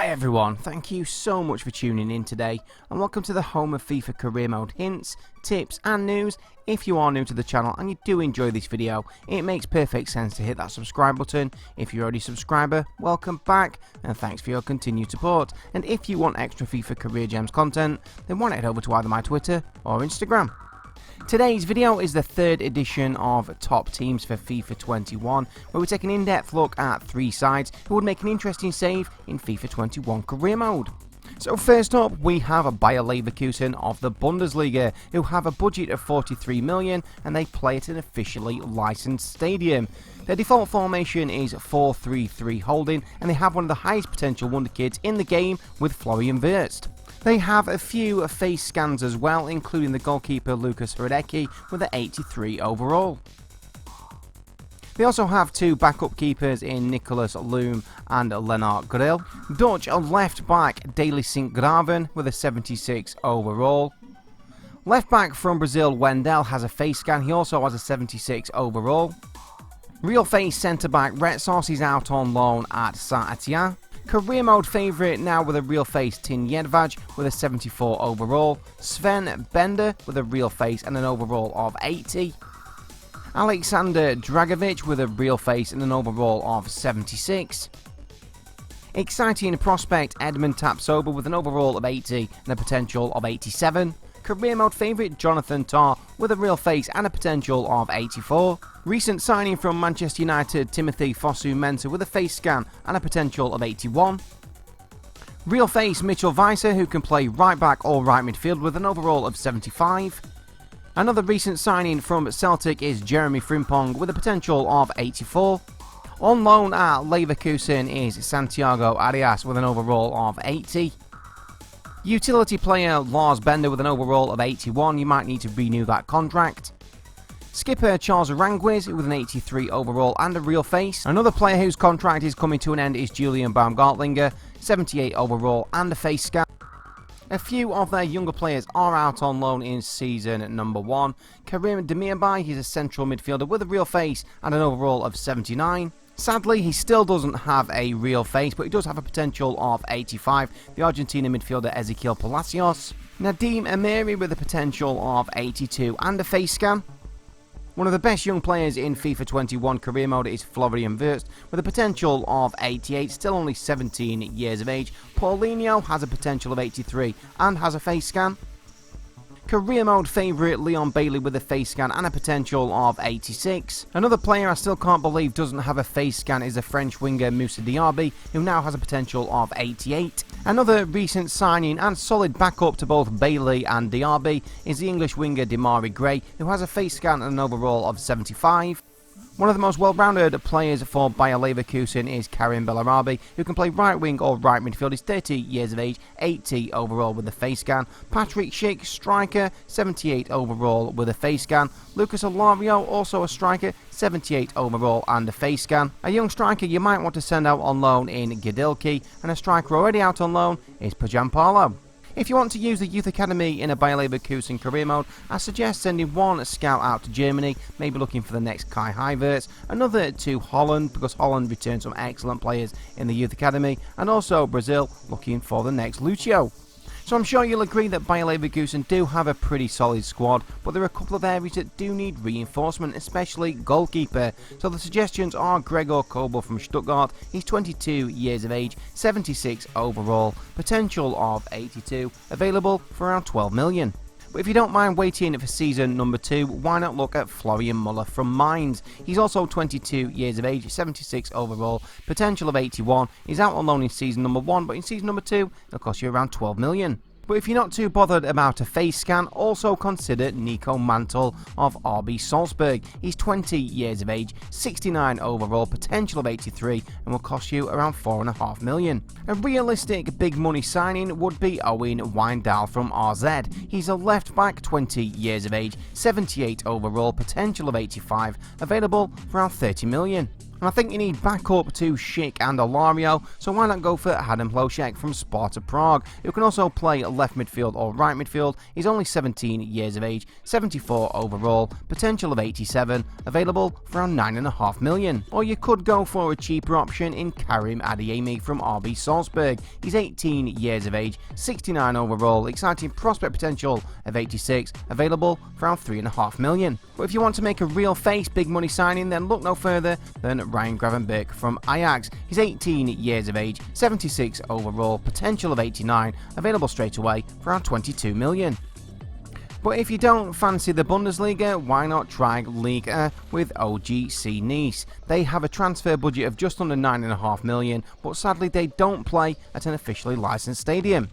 Hi everyone, thank you so much for tuning in today and welcome to the home of FIFA Career Mode hints, tips and news. If you are new to the channel and you do enjoy this video, it makes perfect sense to hit that subscribe button. If you're already a subscriber, welcome back and thanks for your continued support. And if you want extra FIFA Career Gems content, then why not head over to either my Twitter or Instagram. Today's video is the third edition of Top Teams for FIFA 21, where we take an in-depth look at 3 sides who would make an interesting save in FIFA 21 Career Mode. So first up, we have Bayer Leverkusen of the Bundesliga, who have a budget of 43 million and they play at an officially licensed stadium. Their default formation is 4-3-3 holding, and they have one of the highest potential wonder kids in the game with Florian Wirtz. They have a few face scans as well, including the goalkeeper Lucas Hradecki with an 83 overall. They also have 2 backup keepers in Nicolas Loom and Lennart Grill. Dutch left back Daley Sint-Graven with a 76 overall. Left back from Brazil Wendell has a face scan, he also has a 76 overall. Real face centre back Retsos is out on loan at Saint-Etienne. Career Mode favourite now with a real face Tin Jedvaj with a 74 overall. Sven Bender with a real face and an overall of 80. Alexander Dragovic with a real face and an overall of 76. Exciting prospect Edmund Tapsoba with an overall of 80 and a potential of 87. Career Mode favourite Jonathan Tah with a real face and a potential of 84. Recent signing from Manchester United Timothy Fosu-Mensah with a face scan and a potential of 81. Real face Mitchell Weiser, who can play right back or right midfield with an overall of 75. Another recent signing from Celtic is Jeremy Frimpong with a potential of 84. On loan at Leverkusen is Santiago Arias with an overall of 80. Utility player Lars Bender with an overall of 81, you might need to renew that contract. Skipper Charles Aranguiz with an 83 overall and a real face. Another player whose contract is coming to an end is Julian Baumgartlinger, 78 overall and a face scan. A few of their younger players are out on loan in season number 1. Karim Demirbay, he's a central midfielder with a real face and an overall of 79. Sadly, he still doesn't have a real face, but he does have a potential of 85. The Argentina midfielder Ezequiel Palacios. Nadim Amiri with a potential of 82 and a face scan. One of the best young players in FIFA 21 Career Mode is Florian Wirtz with a potential of 88, still only 17 years of age. Paulinho has a potential of 83 and has a face scan. Career Mode favourite Leon Bailey with a face scan and a potential of 86. Another player I still can't believe doesn't have a face scan is the French winger Moussa Diaby, who now has a potential of 88. Another recent signing and solid backup to both Bailey and Diaby is the English winger Demarai Gray, who has a face scan and an overall of 75. One of the most well-rounded players for Bayer Leverkusen is Karim Bellarabi, who can play right wing or right midfield. He's 30 years of age, 80 overall with a face scan. Patrick Schick, striker, 78 overall with a face scan. Lucas Alario, also a striker, 78 overall and a face scan. A young striker you might want to send out on loan in Gedilki, and a striker already out on loan is Pajampalo. If you want to use the Youth Academy in a Bayer Leverkusen Career Mode, I suggest sending 1 scout out to Germany, maybe looking for the next Kai Havertz, another to Holland, because Holland returns some excellent players in the Youth Academy, and also Brazil, looking for the next Lucio. So I'm sure you'll agree that Bayer Leverkusen do have a pretty solid squad, but there are a couple of areas that do need reinforcement, especially goalkeeper. So the suggestions are Gregor Kobel from Stuttgart, he's 22 years of age, 76 overall, potential of 82, available for around 12 million. But if you don't mind waiting for season number 2, why not look at Florian Muller from Mainz? He's also 22 years of age, 76 overall, potential of 81. He's out on loan in season number 1, but in season number 2, it'll cost you around 12 million. But if you're not too bothered about a face scan, also consider Nico Mantel of RB Salzburg. He's 20 years of age, 69 overall, potential of 83, and will cost you around 4.5 million. A realistic big money signing would be Owen Wijndal from RZ. He's a left back, 20 years of age, 78 overall, potential of 85, available for around 30 million. And I think you need backup to Schick and Alario, so why not go for Adam Plošek from Sparta Prague, who can also play left midfield or right midfield. He's only 17 years of age, 74 overall, potential of 87, available for around 9.5 million. Or you could go for a cheaper option in Karim Adeyemi from RB Salzburg. He's 18 years of age, 69 overall, exciting prospect potential of 86, available for around 3.5 million. But if you want to make a real face big money signing, then look no further than Ryan Gravenberch from Ajax. He's 18 years of age, 76 overall, potential of 89, available straight away for around 22 million. But if you don't fancy the Bundesliga, why not try Liga with OGC Nice? They have a transfer budget of just under 9.5 million, but sadly they don't play at an officially licensed stadium.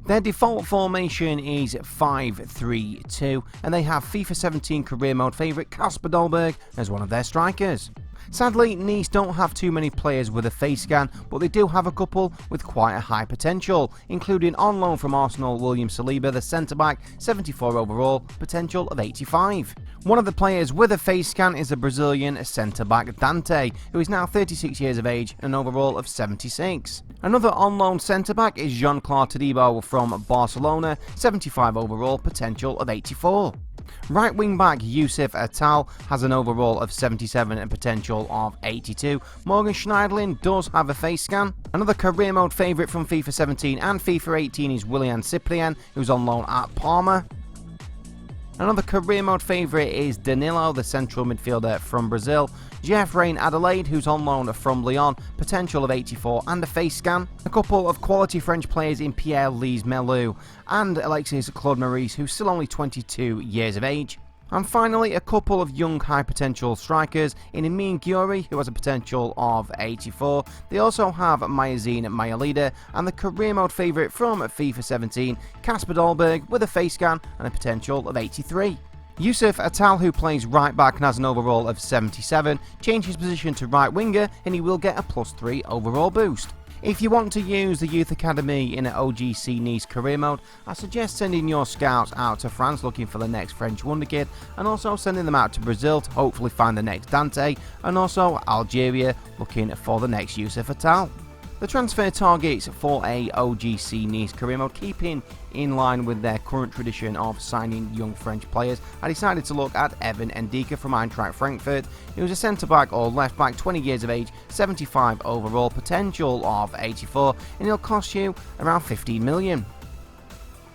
Their default formation is 5-3-2, and they have FIFA17 Career Mode favourite Kasper Dolberg as one of their strikers. Sadly, Nice don't have too many players with a face scan, but they do have a couple with quite a high potential, including on loan from Arsenal William Saliba, the centre-back, 74 overall, potential of 85. One of the players with a face scan is the Brazilian centre-back Dante, who is now 36 years of age and an overall of 76. Another on-loan centre-back is Jean-Claude Todibo from Barcelona, 75 overall, potential of 84. Right wing back Youssef Attal has an overall of 77 and potential of 82. Morgan Schneiderlin does have a face scan. Another career mode favourite from FIFA 17 and FIFA 18 is Willian Cyprien, who's on loan at Parma. Another career mode favourite is Danilo, the central midfielder from Brazil. Jeffrey Adelaide, who's on loan from Lyon, potential of 84 and a face scan. A couple of quality French players in Pierre-Lise Melou and Alexis Claude Maurice, who's still only 22 years of age. And finally, a couple of young high potential strikers in Emin Gyuri, who has a potential of 84. They also have Mayazine Mayalida and the career mode favourite from FIFA 17, Kasper Dolberg, with a face scan and a potential of 83. Youssef Attal, who plays right back and has an overall of 77, change his position to right winger and he will get a +3 overall boost. If you want to use the Youth Academy in an OGC Nice career mode, I suggest sending your scouts out to France looking for the next French wonder kid, and also sending them out to Brazil to hopefully find the next Dante, and also Algeria looking for the next Youssef Attal. The transfer targets for a OGC Nice career mode, keeping in line with their current tradition of signing young French players, I decided to look at Evan Ndika from Eintracht Frankfurt, who is a centre-back or left-back, 20 years of age, 75 overall, potential of 84, and he'll cost you around 15 million.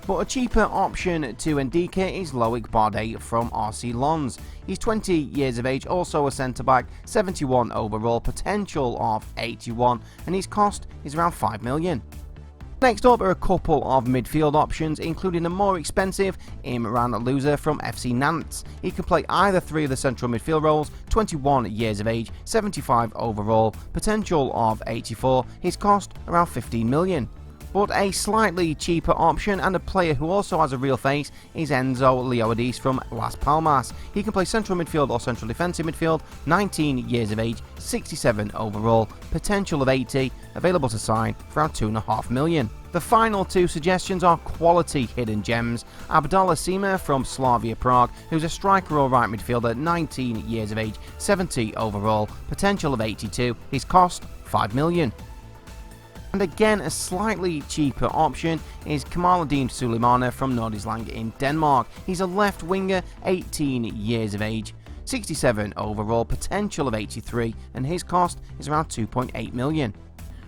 But a cheaper option to Ndika is Loic Bardet from RC Lens. He's 20 years of age, also a centre-back, 71 overall, potential of 81, and his cost is around 5 million. Next up are a couple of midfield options, including a more expensive Imran Louza from FC Nantes. He can play either three of the central midfield roles, 21 years of age, 75 overall, potential of 84, his cost around 15 million. But a slightly cheaper option and a player who also has a real face is Enzo Leoadis from Las Palmas. He can play central midfield or central defensive midfield, 19 years of age, 67 overall, potential of 80, available to sign for around 2.5 million. The final two suggestions are quality hidden gems. Abdallah Sima from Slavia Prague, who's a striker or right midfielder, 19 years of age, 70 overall, potential of 82, his cost 5 million. And again, a slightly cheaper option is Kamaluddin Suleimana from Nordisland in Denmark. He's a left winger, 18 years of age, 67 overall, potential of 83, and his cost is around 2.8 million.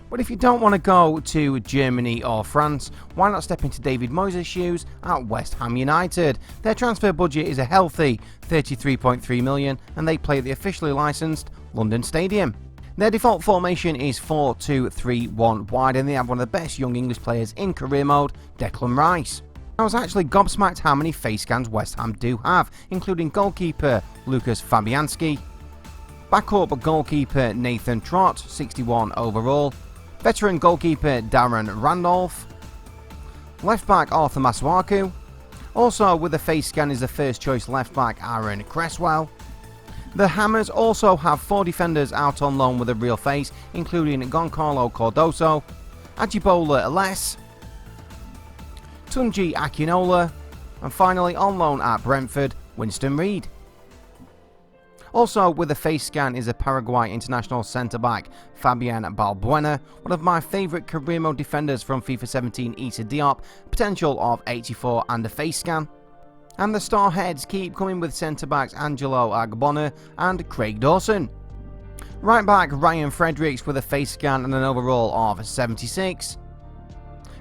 But if you don't want to go to Germany or France, why not step into David Moyes' shoes at West Ham United? Their transfer budget is a healthy 33.3 million, and they play at the officially licensed London Stadium. Their default formation is 4-2-3-1 wide, and they have one of the best young English players in career mode, Declan Rice. I was actually gobsmacked how many face scans West Ham do have, including goalkeeper Lucas Fabianski, backup goalkeeper Nathan Trott, 61 overall, veteran goalkeeper Darren Randolph, left back Arthur Masuaku, also with a face scan is the first choice left back Aaron Cresswell. The Hammers also have 4 defenders out on loan with a real face, including Goncalo Cardoso, Ajibola Ales, Tunji Akinola, and finally on loan at Brentford, Winston Reid. Also with a face scan is a Paraguay international centre-back, Fabian Balbuena, one of my favourite career mode defenders from FIFA 17, Issa Diop, potential of 84 and a face scan. And the star heads keep coming with centre-backs Angelo Agbona and Craig Dawson. Right back Ryan Fredericks with a face scan and an overall of 76.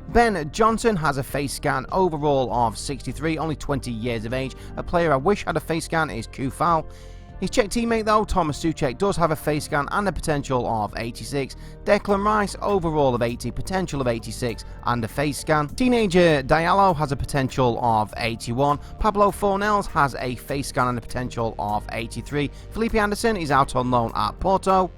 Ben Johnson has a face scan overall of 63, only 20 years of age. A player I wish had a face scan is Kufal. His Czech teammate though, Thomas Souček, does have a face scan and a potential of 86. Declan Rice, overall of 80, potential of 86 and a face scan. Teenager Diallo has a potential of 81. Pablo Fornells has a face scan and a potential of 83. Felipe Anderson is out on loan at Porto.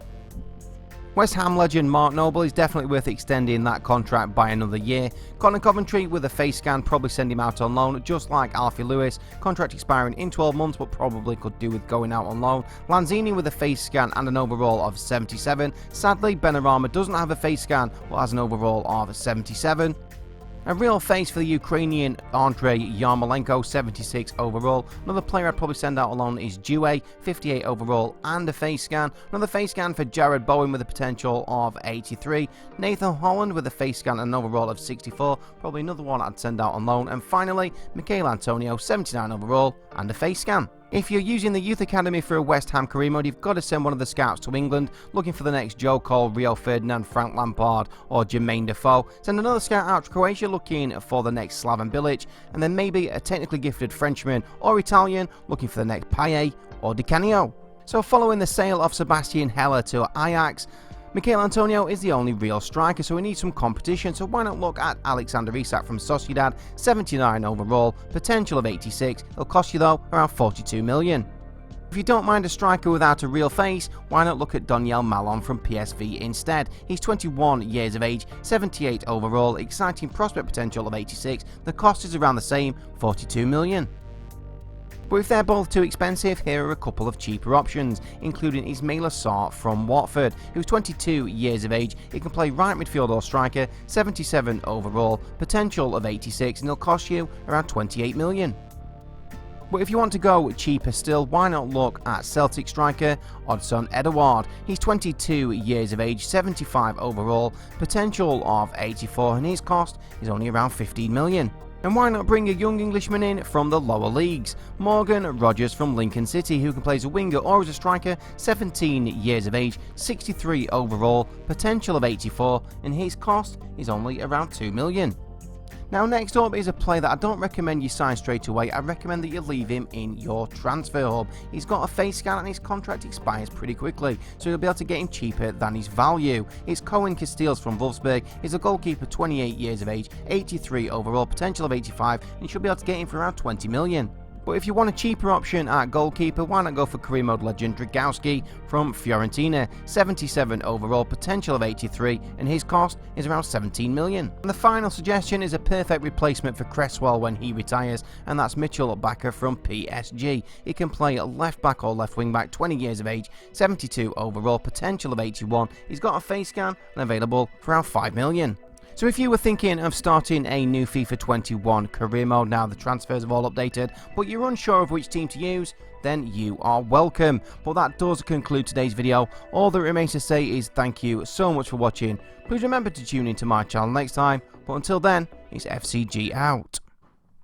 West Ham legend Mark Noble is definitely worth extending that contract by another year. Connor Coventry with a face scan, probably send him out on loan, just like Alfie Lewis. Contract expiring in 12 months, but probably could do with going out on loan. Lanzini with a face scan and an overall of 77. Sadly, Benrahma doesn't have a face scan, but has an overall of 77. A real face for the Ukrainian Andrei Yarmolenko, 76 overall. Another player I'd probably send out alone is Due, 58 overall and a face scan. Another face scan for Jared Bowen with a potential of 83. Nathan Holland with a face scan and an overall of 64. Probably another one I'd send out on loan. And finally, Michail Antonio, 79 overall and a face scan. If you're using the Youth Academy for a West Ham career mode, you've got to send one of the scouts to England, looking for the next Joe Cole, Rio Ferdinand, Frank Lampard or Jermaine Defoe. Send another scout out to Croatia looking for the next Slaven Bilic, and then maybe a technically gifted Frenchman or Italian looking for the next Payet or Di Canio. So following the sale of Sebastian Heller to Ajax, Michail Antonio is the only real striker, so we need some competition, so why not look at Alexander Isak from Sociedad, 79 overall, potential of 86, it'll cost you though around 42 million. If you don't mind a striker without a real face, why not look at Daniel Malon from PSV instead? He's 21 years of age, 78 overall, exciting prospect potential of 86, the cost is around the same, 42 million. But if they're both too expensive, here are a couple of cheaper options, including Ismaila Sarr from Watford, who's 22 years of age. He can play right midfield or striker, 77 overall, potential of 86, and he'll cost you around 28 million. But if you want to go cheaper still, why not look at Celtic striker Odsonne Edouard. He's 22 years of age, 75 overall, potential of 84, and his cost is only around 15 million. And why not bring a young Englishman in from the lower leagues? Morgan Rogers from Lincoln City, who can play as a winger or as a striker, 17 years of age, 63 overall, potential of 84, and his cost is only around 2 million. Now next up is a player that I don't recommend you sign straight away. I recommend that you leave him in your transfer hub. He's got a face scan and his contract expires pretty quickly, so you'll be able to get him cheaper than his value. It's Cohen Casteels from Wolfsburg. He's a goalkeeper, 28 years of age, 83 overall, potential of 85, and you should be able to get him for around 20 million. But if you want a cheaper option at goalkeeper, why not go for career mode legend Dragowski from Fiorentina, 77 overall, potential of 83, and his cost is around 17 million. And the final suggestion is a perfect replacement for Cresswell when he retires, and that's Mitchell Bakker from PSG. He can play left back or left wing back, 20 years of age, 72 overall, potential of 81. He's got a face scan and available for around 5 million. So if you were thinking of starting a new FIFA 21 career mode now the transfers have all updated, but you're unsure of which team to use, then you are welcome. But that does conclude today's video. All that remains to say is thank you so much for watching. Please remember to tune into my channel next time, but until then, it's FCG out.